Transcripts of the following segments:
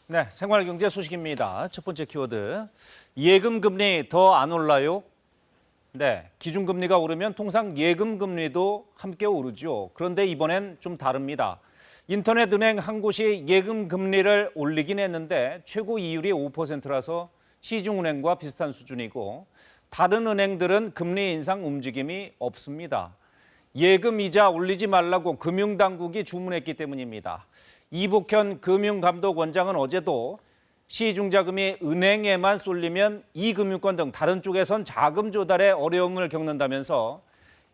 네, 생활경제 소식입니다. 첫 번째 키워드, 예금금리 더 안 올라요? 네, 기준금리가 오르면 통상 예금금리도 함께 오르죠. 그런데 이번엔 좀 다릅니다. 인터넷은행 한 곳이 예금금리를 올리긴 했는데 최고 이율이 5%라서 시중은행과 비슷한 수준이고 다른 은행들은 금리 인상 움직임이 없습니다. 예금 이자 올리지 말라고 금융당국이 주문했기 때문입니다. 이복현 금융감독원장은 어제도 시중자금이 은행에만 쏠리면 이금융권 등 다른 쪽에선 자금 조달에 어려움을 겪는다면서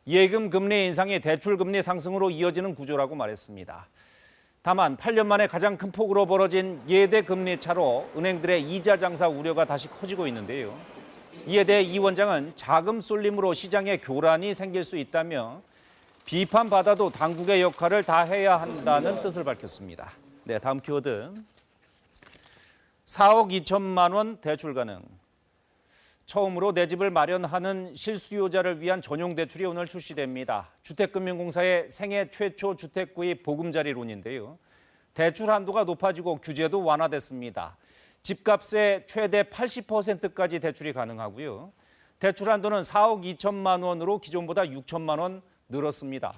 예금 금리 인상이 대출 금리 상승으로 이어지는 구조라고 말했습니다. 다만 8년 만에 가장 큰 폭으로 벌어진 예대 금리 차로 은행들의 이자 장사 우려가 다시 커지고 있는데요. 이에 대해 이 원장은 자금 쏠림으로 시장에 교란이 생길 수 있다며 비판받아도 당국의 역할을 다 해야 한다는 뜻을 밝혔습니다. 네, 다음 키워드. 4억 2천만 원 대출 가능. 처음으로 내 집을 마련하는 실수요자를 위한 전용 대출이 오늘 출시됩니다. 주택금융공사의 생애 최초 주택구입 보금자리론인데요. 대출 한도가 높아지고 규제도 완화됐습니다. 집값의 최대 80%까지 대출이 가능하고요. 대출 한도는 4억 2천만 원으로 기존보다 6천만 원 늘었습니다.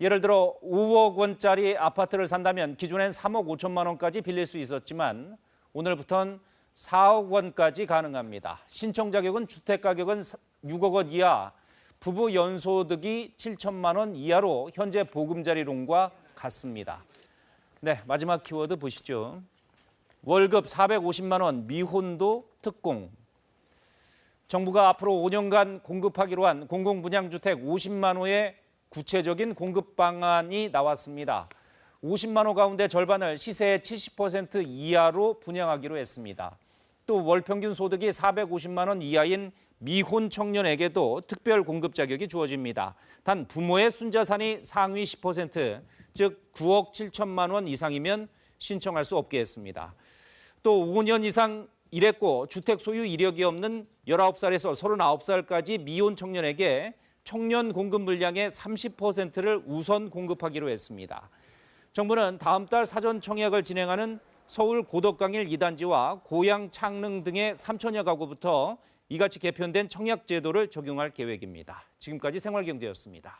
예를 들어 5억 원짜리 아파트를 산다면 기존엔 3억 5천만 원까지 빌릴 수 있었지만 오늘부터는 4억 원까지 가능합니다. 신청 자격은 주택가격은 6억 원 이하, 부부 연소득이 7천만 원 이하로 현재 보금자리론과 같습니다. 네, 마지막 키워드 보시죠. 월급 450만 원 미혼도 특공. 정부가 앞으로 5년간 공급하기로 한 공공분양주택 50만 호의 구체적인 공급 방안이 나왔습니다. 50만 호 가운데 절반을 시세의 70% 이하로 분양하기로 했습니다. 또 월 평균 소득이 450만 원 이하인 미혼 청년에게도 특별 공급 자격이 주어집니다. 단 부모의 순자산이 상위 10%, 즉 9억 7천만 원 이상이면 신청할 수 없게 했습니다. 또 5년 이상 일했고 주택 소유 이력이 없는 19살에서 39살까지 미혼 청년에게 청년 공급 물량의 30%를 우선 공급하기로 했습니다. 정부는 다음 달 사전 청약을 진행하는 서울 고덕강일 2단지와 고양 창릉 등의 3천여 가구부터 이같이 개편된 청약 제도를 적용할 계획입니다. 지금까지 생활경제였습니다.